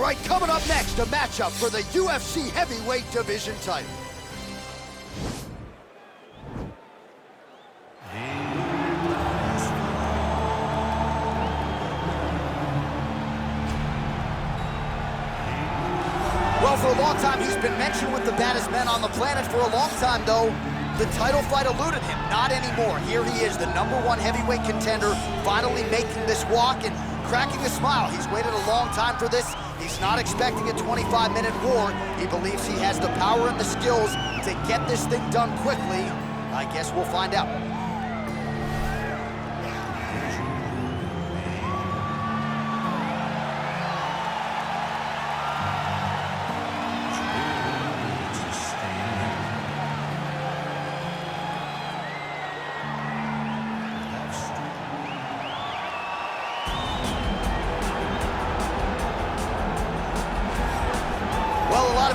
right, coming up next, a matchup for the UFC Heavyweight Division title. Well, for a long time, he's been mentioned with the baddest men on the planet. For a long time, though, the title fight eluded him. Not anymore. Here he is, the #1 heavyweight contender, finally making this walk and cracking a smile. He's waited a long time for this. He's not expecting a 25-minute war. He believes he has the power and the skills to get this thing done quickly. I guess we'll find out.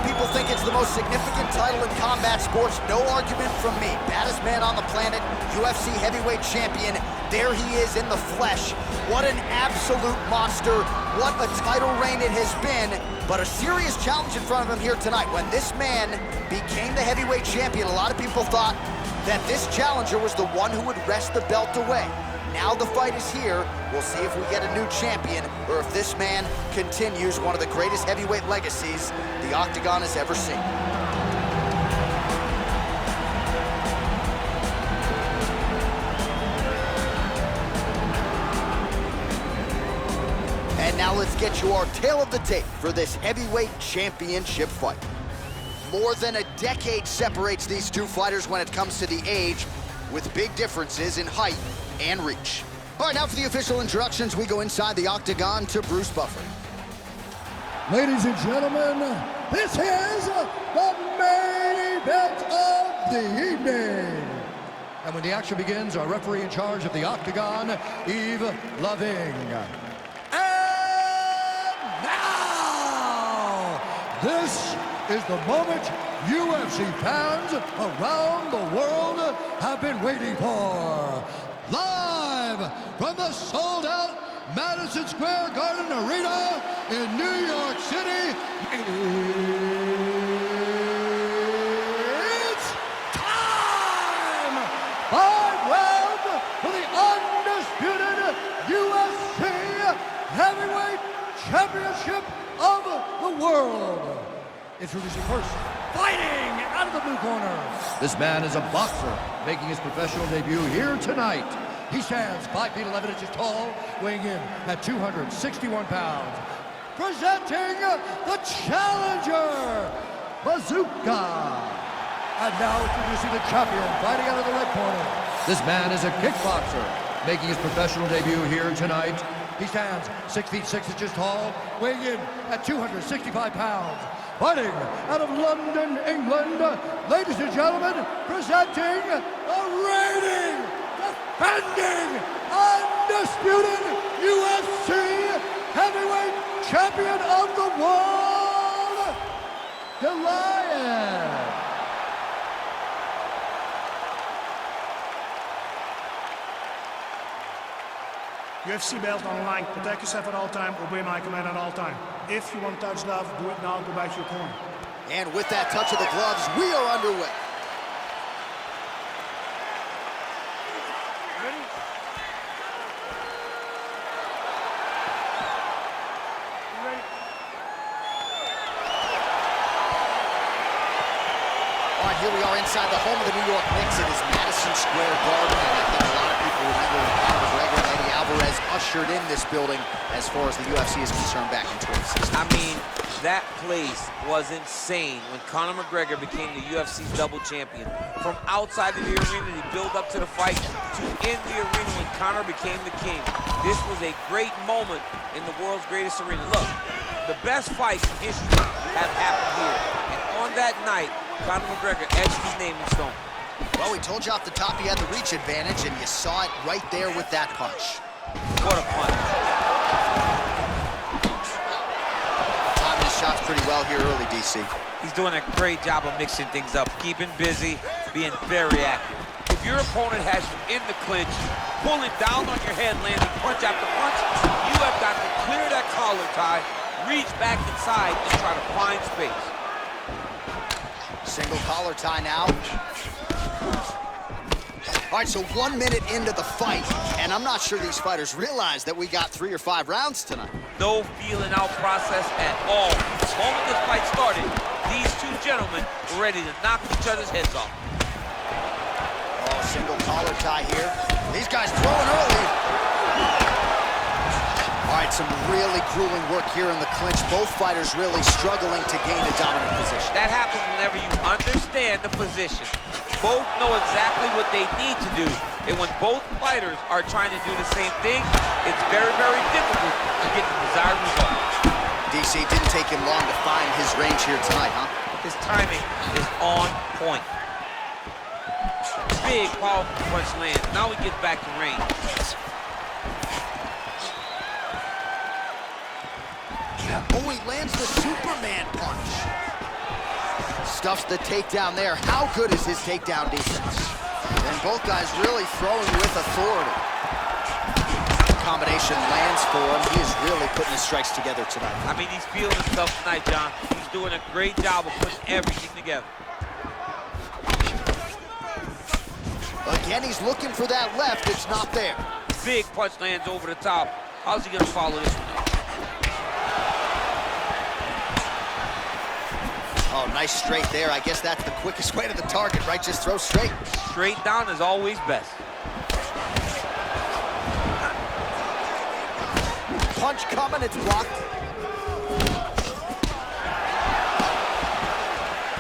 People think it's the most significant title in combat sports. No argument from me. Baddest man on the planet, UFC heavyweight champion. There he is in the flesh. What an absolute monster. What a title reign it has been. But a serious challenge in front of him here tonight. When this man became the heavyweight champion, a lot of people thought that this challenger was the one who would wrest the belt away. Now the fight is here. We'll see if we get a new champion or if this man continues one of the greatest heavyweight legacies the Octagon has ever seen. And now let's get you our tale of the tape for this heavyweight championship fight. More than a decade separates these two fighters when it comes to the age, with big differences in height and reach. All right, now for the official introductions, we go inside the Octagon to Bruce Buffer. Ladies and gentlemen, this is the main event of the evening. And when the action begins, our referee in charge of the Octagon, Yves Lavigne. And now, this is the moment UFC fans around the world have been waiting for. Live from the sold-out Madison Square Garden Arena in New York City, it's time! 5 rounds for the undisputed UFC Heavyweight Championship of the world. Introducing first, fighting out of the blue corner. This man is a boxer, making his professional debut here tonight. He stands 5 feet 11 inches tall, weighing in at 261 pounds. Presenting the challenger, Bazooka. And now introducing the champion, fighting out of the red corner. This man is a kickboxer, making his professional debut here tonight. He stands 6 feet 6 inches tall, weighing in at 265 pounds. Fighting out of London, England, ladies and gentlemen, presenting the reigning, defending, undisputed UFC heavyweight champion of the world, Goliath. UFC belt on the line. Protect yourself at all time. Obey my command at all time. If you want to touch love, do it now. Go back to your corner. And with that touch of the gloves, we are underway. Ready? You ready? All right, here we are inside the home of the New York Knicks. It is Madison Square Garden, and I think a lot of people remember when Conor McGregor and Eddie Alvarez ushered in this building as far as the UFC is concerned back in 2016. I mean, that place was insane when Conor McGregor became the UFC's double champion. From outside of the arena, he built up to the fight, to in the arena when Conor became the king. This was a great moment in the world's greatest arena. Look, the best fights in history have happened here. And on that night, Conor McGregor etched his name in stone. Well, we told you off the top he had the reach advantage, and you saw it right there with that punch. What a punch. Timing his shots pretty well here early, DC. He's doing a great job of mixing things up, keeping busy, being very active. If your opponent has you in the clinch, pulling down on your head, landing punch after punch, you have got to clear that collar tie, reach back inside and try to find space. Single collar tie now. All right, so 1 minute into the fight, and I'm not sure these fighters realize that we got 3 or 5 rounds tonight. No feeling out process at all. The moment this fight started, these two gentlemen were ready to knock each other's heads off. Oh, single collar tie here. These guys throwing early. All right, some really grueling work here in the clinch. Both fighters really struggling to gain a dominant position. That happens whenever you understand the position. Both know exactly what they need to do. And when both fighters are trying to do the same thing, it's very, very difficult to get the desired result. DC, didn't take him long to find his range here tonight, huh? His timing is on point. Big, powerful punch lands. Now he gets back to range. Oh, he lands the Superman punch. Stuffs the takedown there. How good is his takedown defense? And both guys really throwing with authority. Combination lands for him. He is really putting his strikes together tonight. I mean, he's feeling himself tonight, John. He's doing a great job of putting everything together. Again, he's looking for that left. It's not there. Big punch lands over the top. How's he going to follow this one up? Oh, nice straight there. I guess that's the quickest way to the target, right? Just throw straight. Straight down is always best. Punch coming, it's blocked.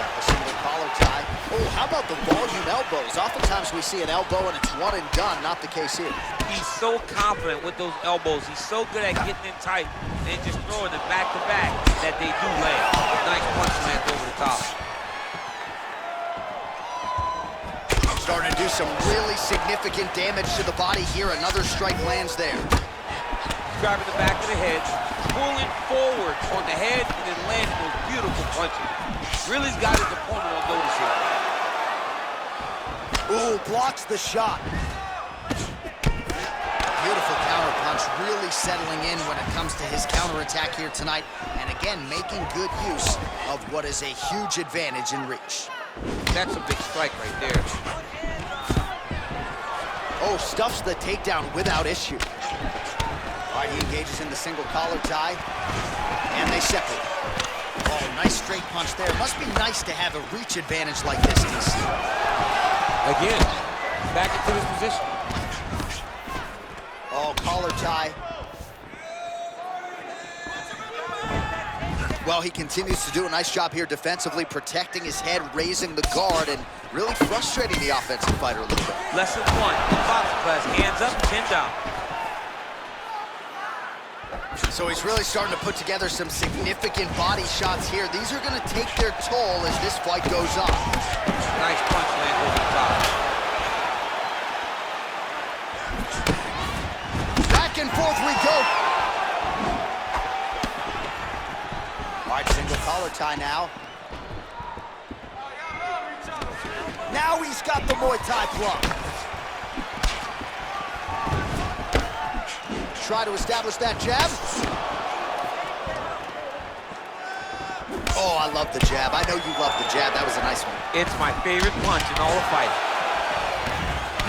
A single collar tie. Oh, how about the volume elbows? Oftentimes we see an elbow and it's one and done. Not the case here. He's so confident with those elbows. He's so good at getting in tight and just throwing them back to back that they do land. Nice punch lands over the top. Starting to do some really significant damage to the body here. Another strike lands there. Driving the back of the head, pulling forward on the head, and then landing those beautiful punches. Really's got his opponent on notice here. Ooh, blocks the shot. Beautiful counter punch, really settling in when it comes to his counterattack here tonight. And again, making good use of what is a huge advantage in reach. That's a big strike right there. Oh, stuffs the takedown without issue. All right, he engages in the single collar tie, and they separate. Oh, nice straight punch there. Must be nice to have a reach advantage like this, DC. Again, back into his position. Oh, collar tie. Well, he continues to do a nice job here defensively, protecting his head, raising the guard, and really frustrating the offensive fighter a little bit. Lesson 1, boxing class, hands up, chin down. So he's really starting to put together some significant body shots here. These are going to take their toll as this fight goes on. Nice punch land over the top. Back and forth we go. All right, single collar tie now. Now he's got the Muay Thai block. Try to establish that jab. Oh, I love the jab. I know you love the jab. That was a nice one. It's my favorite punch in all the fight.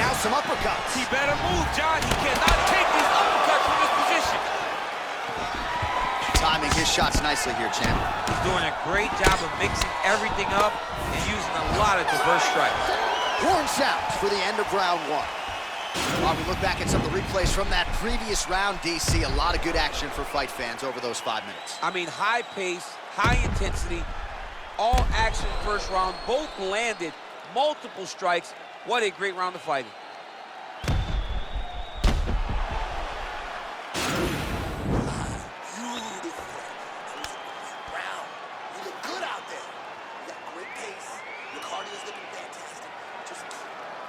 Now some uppercuts. He better move, John. He cannot take these uppercuts from this position. Timing his shots nicely here, champ. He's doing a great job of mixing everything up and using a lot of diverse strikes. Horn sounds for the end of round 1. While we look back at some of the replays from that previous round, DC, a lot of good action for fight fans over those 5 minutes. I mean, high pace, high intensity, all action first round. Both landed multiple strikes. What a great round of fighting.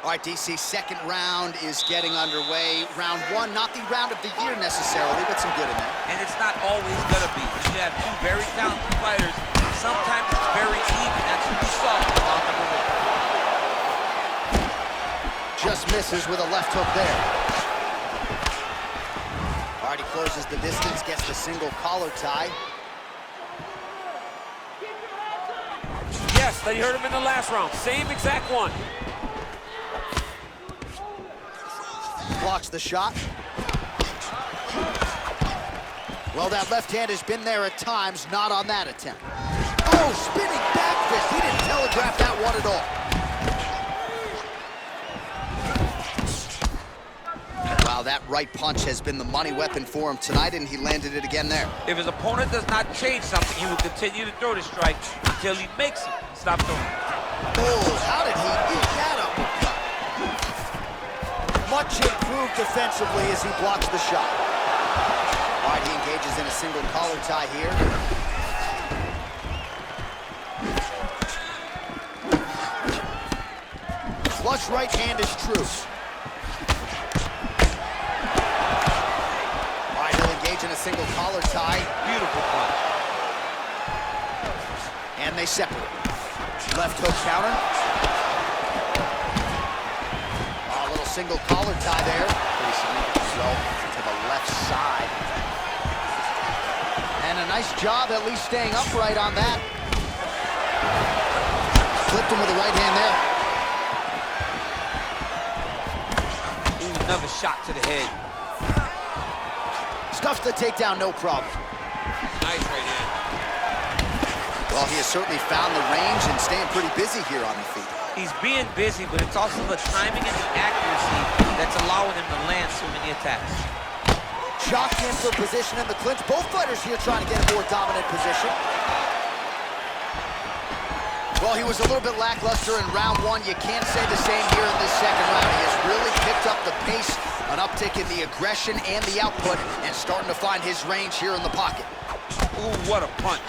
All right, DC, second round is getting underway. Round 1, not the round of the year necessarily, but some good in there. And it's not always gonna be. You have two very talented fighters. Sometimes it's very even. That's what we saw in round number 1. Just misses with a left hook there. All right, he closes the distance, gets the single collar tie. pass that he hurt him in the last round. Same exact one. Blocks the shot. Well, that left hand has been there at times, not on that attempt. Oh, spinning back fist. He didn't telegraph that one at all. Wow, that right punch has been the money weapon for him tonight, and he landed it again there. If his opponent does not change something, he will continue to throw the strike until he makes it stop throwing. Oh, how did he eat that uppercut? Much improved defensively as he blocks the shot. All right, he engages in a single collar tie here. Flush right hand is true. All right, he'll engage in a single collar tie. Beautiful punch. And they separate. Left hook counter. A little single collar tie there. Pretty significant throw to the left side. And a nice job at least staying upright on that. Flipped him with the right hand there. Ooh, another shot to the head. Stuffs the takedown, no problem. Nice right hand. Well, he has certainly found the range and staying pretty busy here on the feet. He's being busy, but it's also the timing and the accuracy that's allowing him to land so many attacks. Shocked in for position in the clinch. Both fighters here trying to get a more dominant position. Well, he was a little bit lackluster in round one. You can't say the same here in this second round. He has really picked up the pace, an uptick in the aggression and the output, and starting to find his range here in the pocket. Ooh, what a punch.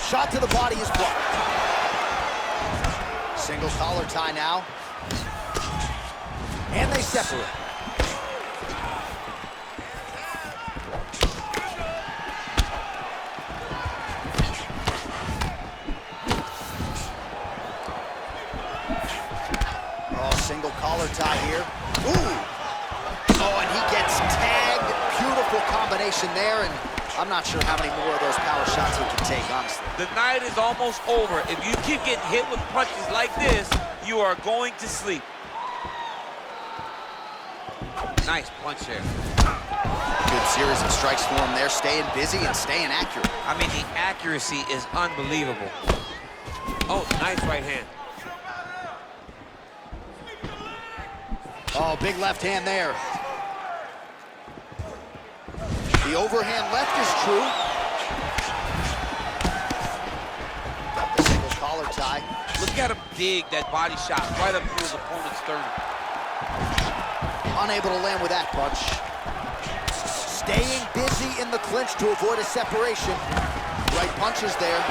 Shot to the body is blocked. Single collar tie now. And they separate. Single collar tie here. Ooh! Oh, and he gets tagged. Beautiful combination there, and I'm not sure how many more of those power shots he can take, honestly. The night is almost over. If you keep getting hit with punches like this, you are going to sleep. Nice punch there. Good series of strikes for him there, staying busy and staying accurate. I mean, the accuracy is unbelievable. Oh, nice right hand. Oh, big left hand there. The overhand left is true. Got the single collar tie. Look at him dig that body shot right up through his opponent's sternum. Unable to land with that punch. Staying busy in the clinch to avoid a separation. Right punches there.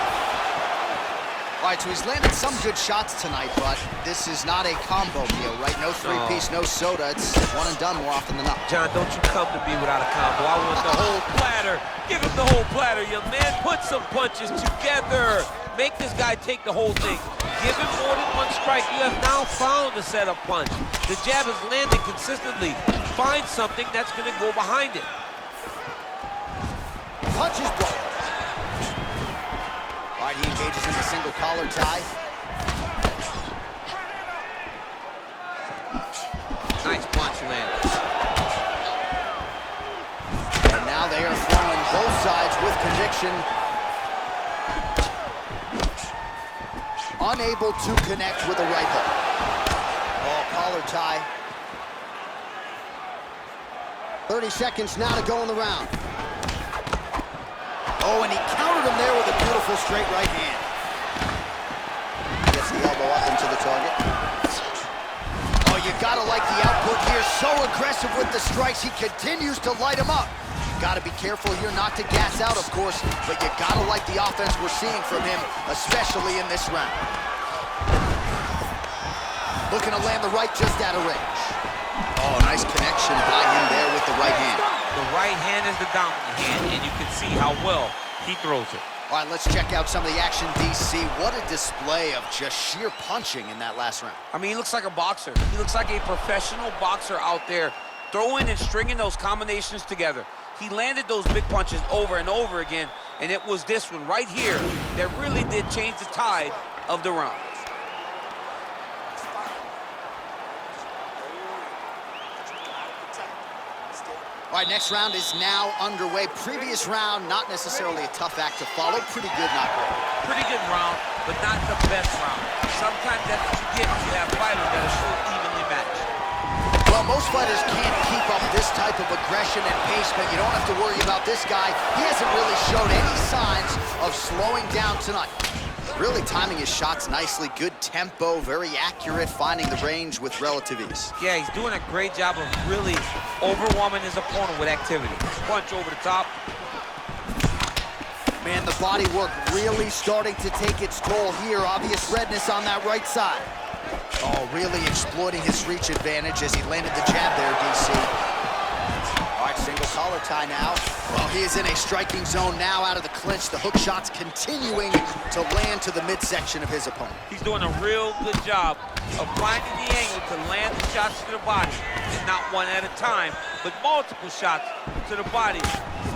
All right, so he's landed some good shots tonight, but this is not a combo meal, right? No three-piece, no soda. It's one and done more often than not. John, don't you come to me without a combo. I want the whole platter. Give him the whole platter, young man. Put some punches together. Make this guy take the whole thing. Give him more than one strike. You have now found the setup punch. The jab is landing consistently. Find something that's going to go behind it. Punches blocked. All right, he engages in the single collar tie. Nice punch landed. And now they are throwing both sides with conviction. Unable to connect with a right hook. Oh, collar tie. 30 seconds now to go in the round. Oh, and he countered him there with a beautiful straight right hand. Gets the elbow up into the target. Oh, you gotta like the output here. So aggressive with the strikes. He continues to light him up. Gotta be careful here not to gas out, of course, but you gotta like the offense we're seeing from him, especially in this round. Looking to land the right just out of range. Oh, nice connection by him there with the right hand. The right hand is the dominant hand, and you can see how well he throws it. All right, let's check out some of the action, DC. What a display of just sheer punching in that last round. I mean, he looks like a boxer. He looks like a professional boxer out there, throwing and stringing those combinations together. He landed those big punches over and over again, and it was this one right here that really did change the tide of the round. All right, next round is now underway. Previous round, not necessarily a tough act to follow. Pretty good, not great. Pretty good round, but not the best round. Sometimes that's what you get when you have fighters that are so evenly matched. Well, most fighters can't keep up this type of aggression and pace, but you don't have to worry about this guy. He hasn't really shown any signs of slowing down tonight. Really timing his shots nicely, good tempo, very accurate, finding the range with relative ease. Yeah, he's doing a great job of really overwhelming his opponent with activity. Punch over the top. Man, the body work really starting to take its toll here. Obvious redness on that right side. Oh, really exploiting his reach advantage as he landed the jab there, DC. All right, single collar tie now. Well, he is in a striking zone now out of the clinch. The hook shots continuing to land to the midsection of his opponent. He's doing a real good job of finding the angle to land the shots to the body. And not one at a time, but multiple shots to the body,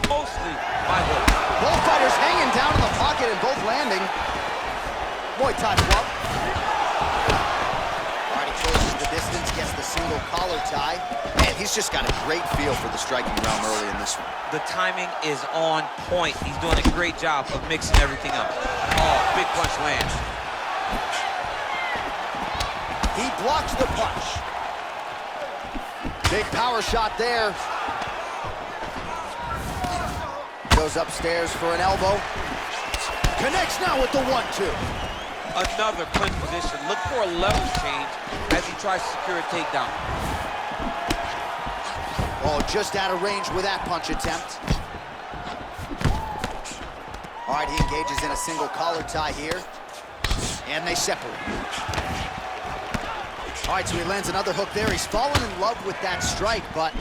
mostly by hook. Both fighters hanging down in the pocket and both landing. Muay Thai flop. All right, he closes the distance, gets the single collar tie. Man, he's just got a great feel for the striking realm early in this one. The timing is on point. He's doing a great job of mixing everything up. Oh, big punch lands. He blocks the punch. Big power shot there. Goes upstairs for an elbow. Connects now with the 1-2. Another clinch position. Look for a level change as he tries to secure a takedown. Oh, just out of range with that punch attempt. All right, he engages in a single collar tie here. And they separate. All right, so he lands another hook there. He's fallen in love with that strike, but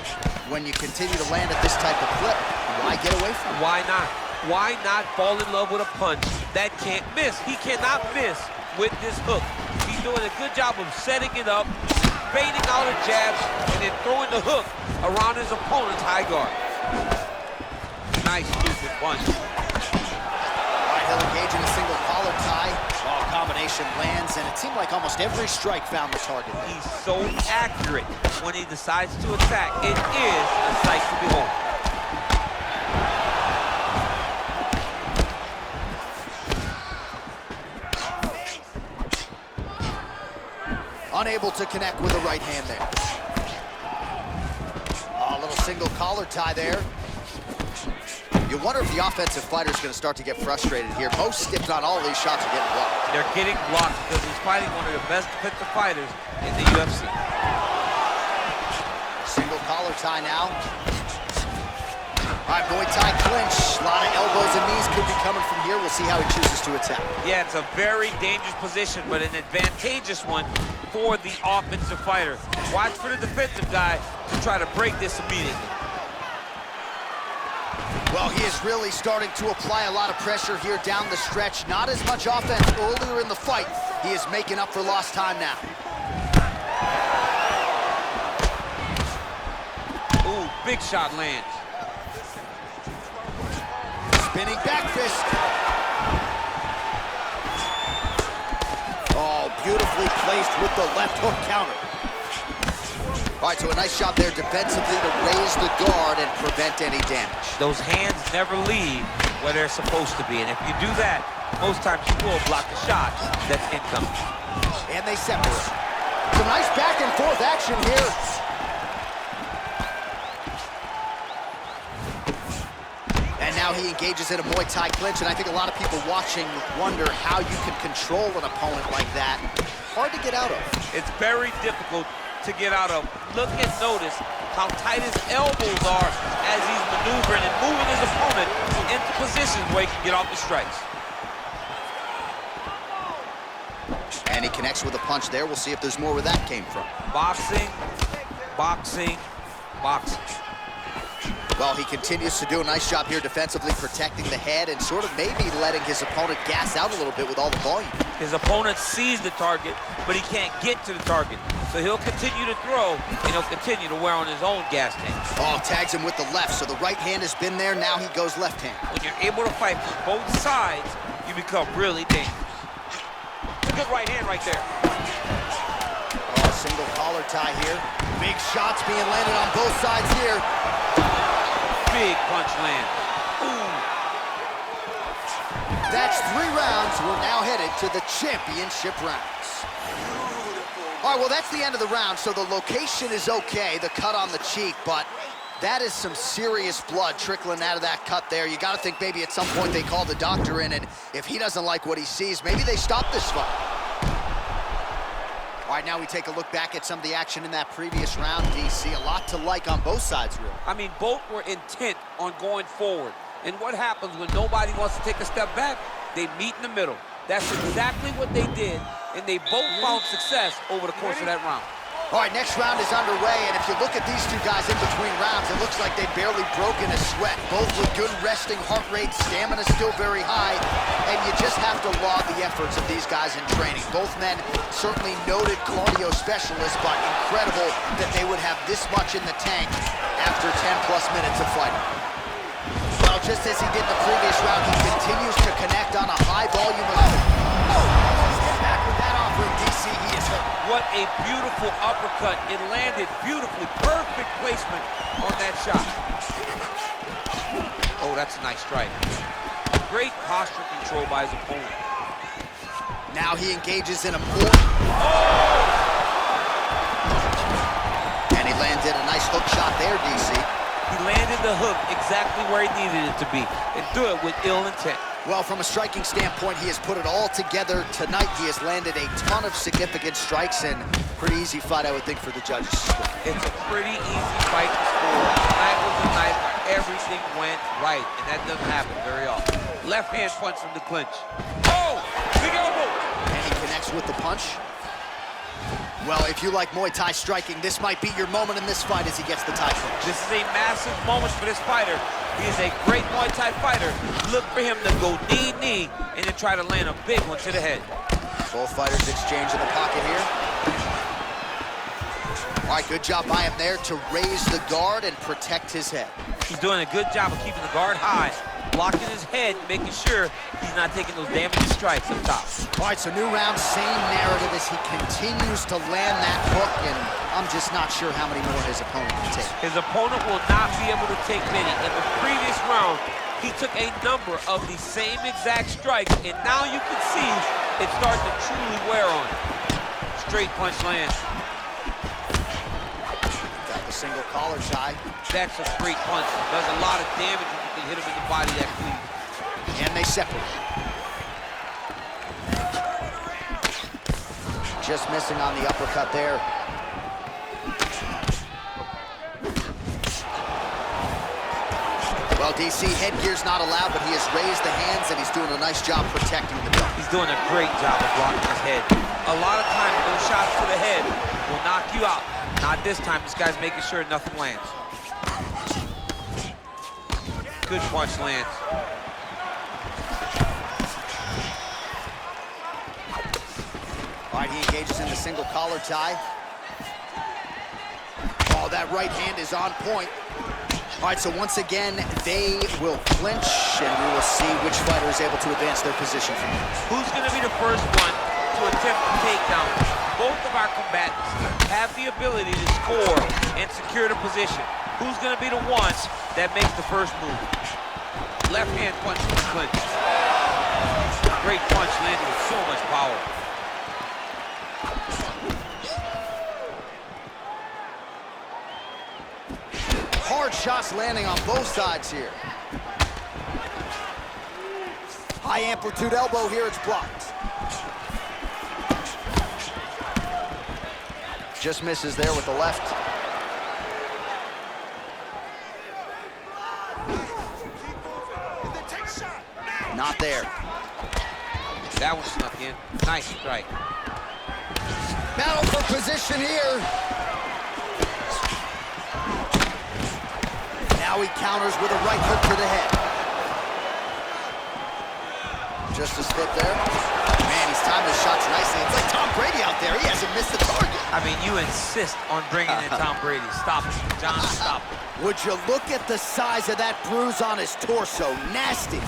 when you continue to land at this type of clip, why get away from it? Why not? Why not fall in love with a punch that can't miss? He cannot miss with this hook. He's doing a good job of setting it up, baiting out a jab, and then throwing the hook around his opponent's high guard. Nice stupid punch. All right, he'll engage in a single collar tie. Oh, combination lands, and it seemed like almost every strike found the target. He's so accurate when he decides to attack. It is a sight to behold. Unable to connect with the right hand there. Oh, a little single collar tie there. You wonder if the offensive fighter is going to start to get frustrated here. Most, if not all, of these shots are getting blocked. They're getting blocked because he's fighting one of the best defensive fighters in the UFC. Single collar tie now. All right, Muay Thai clinch. A lot of elbows and knees could be coming from here. We'll see how he chooses to attack. Yeah, it's a very dangerous position, but an advantageous one for the offensive fighter. Watch for the defensive guy to try to break this immediately. Well, he is really starting to apply a lot of pressure here down the stretch. Not as much offense earlier in the fight. He is making up for lost time now. Ooh, big shot lands. Spinning back fist. Oh, beautifully placed with the left hook counter. All right, so a nice shot there defensively to raise the guard and prevent any damage. Those hands never leave where they're supposed to be, and if you do that, most times you will block the shot that's incoming. And they separate. Some nice back and forth action here. And now he engages in a Muay Thai clinch, and I think a lot of people watching wonder how you can control an opponent like that. Hard to get out of. It's very difficult to get out of. Look and notice how tight his elbows are as he's maneuvering and moving his opponent into positions where he can get off the strikes. And he connects with a punch there. We'll see if there's more where that came from. Boxing, boxing, boxing. Well, he continues to do a nice job here defensively, protecting the head and sort of maybe letting his opponent gas out a little bit with all the volume. His opponent sees the target, but he can't get to the target. So he'll continue to throw, and he'll continue to wear on his own gas tank. Oh, tags him with the left, so the right hand has been there. Now he goes left hand. When you're able to fight from both sides, you become really dangerous. Good right hand right there. Oh, single collar tie here. Big shots being landed on both sides here. Big punch land. Ooh. That's 3 rounds. We're now headed to the championship rounds. All right, well, that's the end of the round, so the location is okay, the cut on the cheek, but that is some serious blood trickling out of that cut there. You got to think maybe at some point they call the doctor in, and if he doesn't like what he sees, maybe they stop this fight. All right, now we take a look back at some of the action in that previous round, DC. A lot to like on both sides, really. I mean, both were intent on going forward. And what happens when nobody wants to take a step back? They meet in the middle. That's exactly what they did, and they both found success over the course of that round. All right, next round is underway, and if you look at these two guys in between rounds, it looks like they've barely broken a sweat. Both with good resting heart rate, stamina still very high, and you just have to laud the efforts of these guys in training. Both men certainly noted cardio specialists, but incredible that they would have this much in the tank after 10-plus minutes of fighting. Well, just as he did in the previous round, he continues to connect on a high volume of... Get back with that offering, DC. He is hurt. What a beautiful uppercut. It landed beautifully. Perfect placement on that shot. Oh, that's a nice strike. Great posture control by his opponent. Now he engages in a more... And he landed a nice hook shot there, DC. He landed the hook exactly where he needed it to be, and do it with ill intent. Well, from a striking standpoint, he has put it all together tonight. He has landed a ton of significant strikes, and pretty easy fight, I would think, for the judges. It's a pretty easy fight to score. Tonight was a night where everything went right, and that doesn't happen very often. Left hand punch from the clinch. Oh, big elbow. And he connects with the punch. Well, if you like Muay Thai striking, this might be your moment in this fight as he gets the Thai punch. This is a massive moment for this fighter. He is a great Muay Thai fighter. Look for him to go knee, and then try to land a big one to the head. Both fighters exchange in the pocket here. All right, good job by him there to raise the guard and protect his head. He's doing a good job of keeping the guard high, blocking his head, making sure he's not taking those damaging strikes up top. All right, so new round, same narrative as he continues to land that hook, and I'm just not sure how many more his opponent can take. His opponent will not be able to take many. In the previous round, he took a number of the same exact strikes, and now you can see it start to truly wear on him. Straight punch lands. Got the single collar tie. That's a great punch. Does a lot of damage if you can hit him in the body that clean. And they separate. Just missing on the uppercut there. Well, DC, headgear's not allowed, but he has raised the hands, and he's doing a nice job protecting the belt. He's doing a great job of blocking his head. A lot of times, those shots to the head will knock you out. Not this time. This guy's making sure nothing lands. Good punch lands. All right, he engages in the single collar tie. Oh, that right hand is on point. All right, so once again, they will clinch, and we will see which fighter is able to advance their position from here. Who's going to be the first one to attempt the takedown? Both of our combatants have the ability to score and secure the position. Who's going to be the one that makes the first move? Left hand punch from the clinch. Great punch landed with so much power. Hard shots landing on both sides here. High amplitude elbow here, it's blocked. Just misses there with the left. Not there. That one snuck in. Nice strike. Battle for position here. Now Now he counters with a right hook to the head. Just a step there. Man, he's timed his shots nicely. It's like Tom Brady out there. He hasn't missed the target. I mean, you insist on bringing in Tom Brady. Stop it, John, stop it. Would you look at the size of that bruise on his torso? Nasty.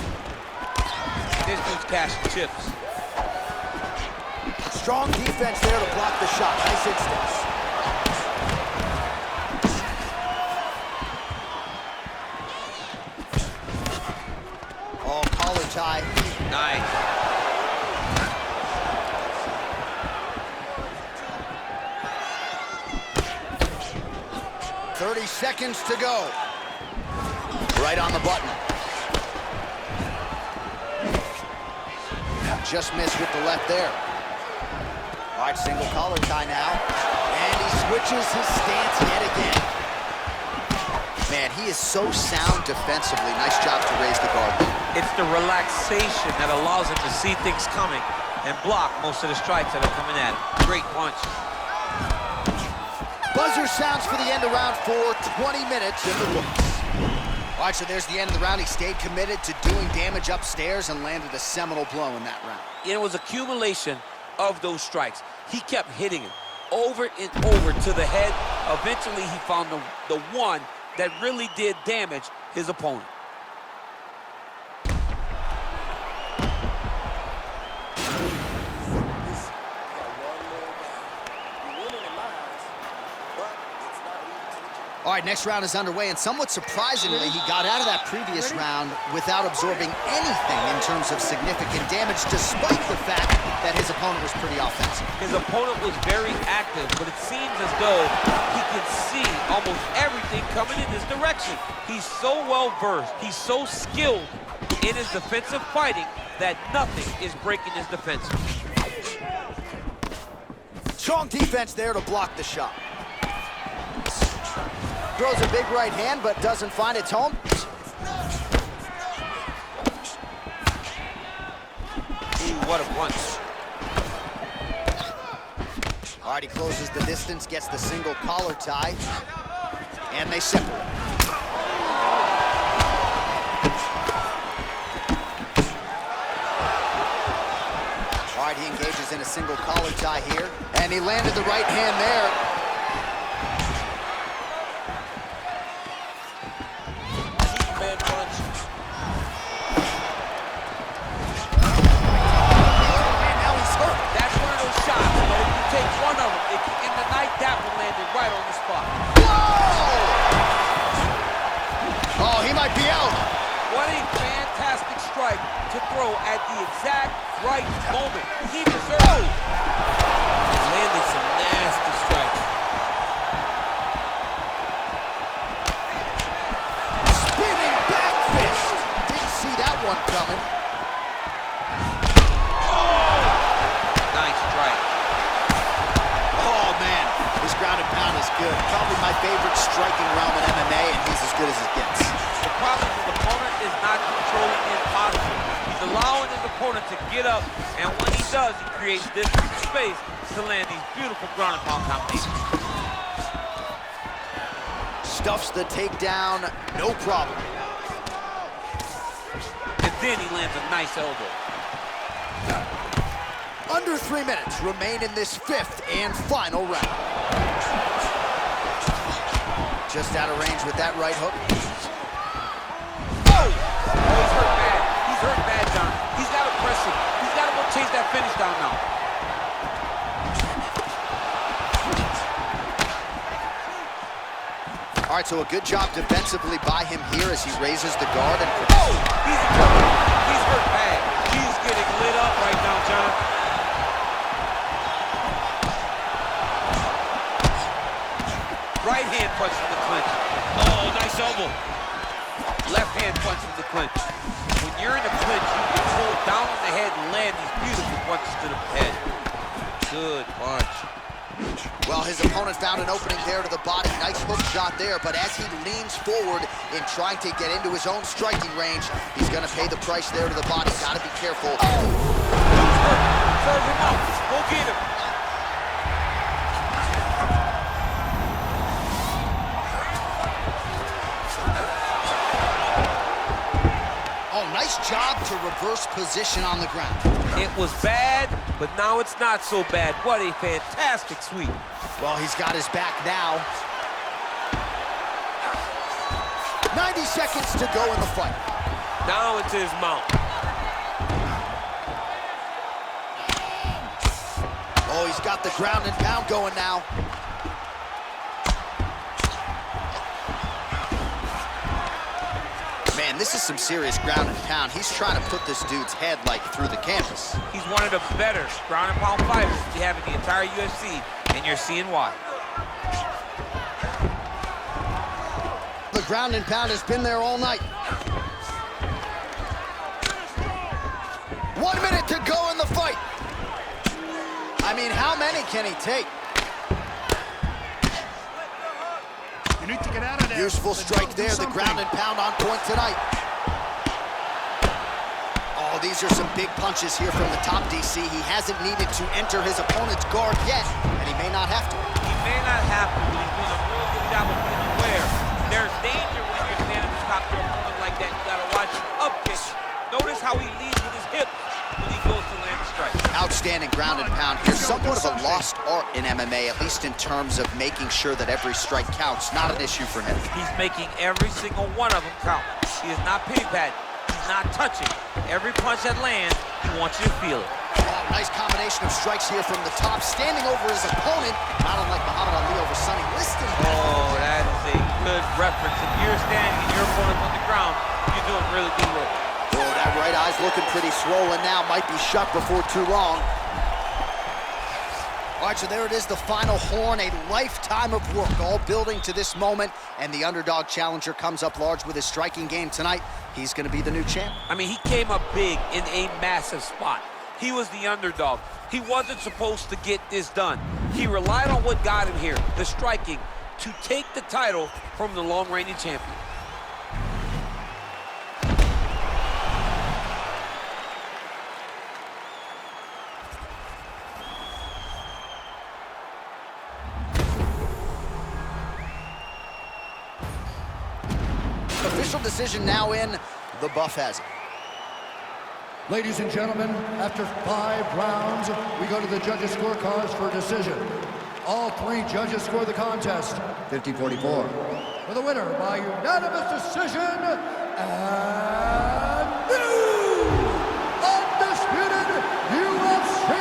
This dude's cashing chips. Strong defense there to block the shot. Nice instincts. Oh, collar tie. Nice. "30 seconds to go." Right on the button. Just missed with the left there. All right, single collar tie now. And he switches his stance yet again. Man, he is so sound defensively. Nice job to raise the guard. It's the relaxation that allows him to see things coming and block most of the strikes that are coming at him. Great punch. Buzzer sounds for the end of round 4, 20 minutes in the books. All right, so there's the end of the round. He stayed committed to doing damage upstairs and landed a seminal blow in that round. It was accumulation of those strikes. He kept hitting him over and over to the head. Eventually, he found the one that really did damage his opponent. All right, next round is underway, and somewhat surprisingly, he got out of that previous round without absorbing anything in terms of significant damage, despite the fact that his opponent was pretty offensive. His opponent was very active, but it seems as though he can see almost everything coming in his direction. He's so well-versed, he's so skilled in his defensive fighting that nothing is breaking his defense. Strong defense there to block the shot. Throws a big right hand, but doesn't find its home. Ooh, what a punch. All right, he closes the distance, gets the single collar tie, and they separate. All right, he engages in a single collar tie here, and he landed the right hand there. Right on the spot. Whoa! Oh, he might be out. What a fantastic strike to throw at the exact right moment. He deserved it. Landed some nasty strikes. Spinning back fist. Didn't see that one coming. Oh! Nice strike. Oh, man. His ground and pound is good. Probably my favorite striking realm in MMA, and he's as good as it gets. The problem is the opponent is not controlling his posture. He's allowing his opponent to get up, and when he does, he creates distance and space to land these beautiful ground and pound combinations. Stuffs the takedown, no problem. And then he lands a nice elbow. Under 3 minutes remain in this 5th and final round. Just out of range with that right hook. Oh! Oh, he's hurt bad. He's hurt bad, John. He's got to press him. He's got to go chase that finish down now. All right, so a good job defensively by him here as he raises the guard and... Oh! He's in trouble. He's hurt bad. He's getting lit up right now, John. Right hand punch from the clinch. Oh, nice elbow. Left hand punch from the clinch. When you're in the clinch, you can pull down on the head and land these beautiful punches to the head. Good punch. Well, his opponent found an opening there to the body. Nice hook shot there, but as he leans forward in trying to get into his own striking range, he's going to pay the price there to the body. Got to be careful. Oh. Serve him up. Go get him. job to reverse position on the ground. It was bad, but now it's not so bad. What a fantastic sweep. Well, he's got his back now. 90 seconds to go in the fight. Now into his mount. Oh, he's got the ground and pound going now. Man, this is some serious ground and pound. He's trying to put this dude's head like through the canvas. He's one of the better ground and pound fighters you have in the entire UFC, and you're seeing why. The ground and pound has been there all night. 1 minute to go in the fight. I mean, how many can he take? You need to get out of there. Useful strike there, the ground and pound on point tonight. Oh, these are some big punches here from the top, DC. He hasn't needed to enter his opponent's guard yet, and he may not have to. He may not have to, but he's doing a real good job of being aware. There's danger when you're standing on top of your opponent like that. You gotta watch him up kick. Notice how he leads with his hips when he goes to land a strike. Outstanding ground and pound here. Somewhat of a lost art in MMA, at least in terms of making sure that every strike counts. Not an issue for him. He's making every single one of them count. He is not pity-patting. He's not touching. Every punch that lands, he wants you to feel it. Oh, nice combination of strikes here from the top, standing over his opponent, not unlike Muhammad Ali over Sonny Liston. Oh, that is a good reference. If you're standing and your opponent's on the ground, you're doing really good work. Oh, that right eye's looking pretty swollen now. Might be shut before too long. All right, so there it is, the final horn, a lifetime of work, all building to this moment, and the underdog challenger comes up large with his striking game tonight. He's going to be the new champ. I mean, he came up big in a massive spot. He was the underdog. He wasn't supposed to get this done. He relied on what got him here, the striking, to take the title from the long-reigning champion. Official decision now in. The buff has it. Ladies and gentlemen, after 5 rounds, we go to the judges' scorecards for a decision. All 3 judges score the contest, 50-44. For the winner by unanimous decision, and new undisputed UFC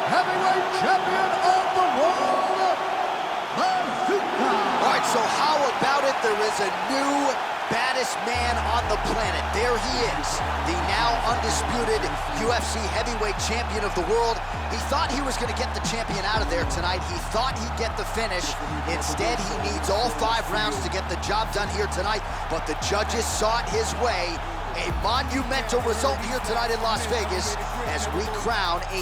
heavyweight champion of the world, Bazooka. All right, so how about it? There is a new baddest man on the planet. There he is, the now undisputed UFC heavyweight champion of the world. He thought he was going to get the champion out of there tonight. He thought he'd get the finish. Instead, he needs all 5 rounds to get the job done here tonight, but the judges saw it his way. A monumental result here tonight in Las Vegas as we crown a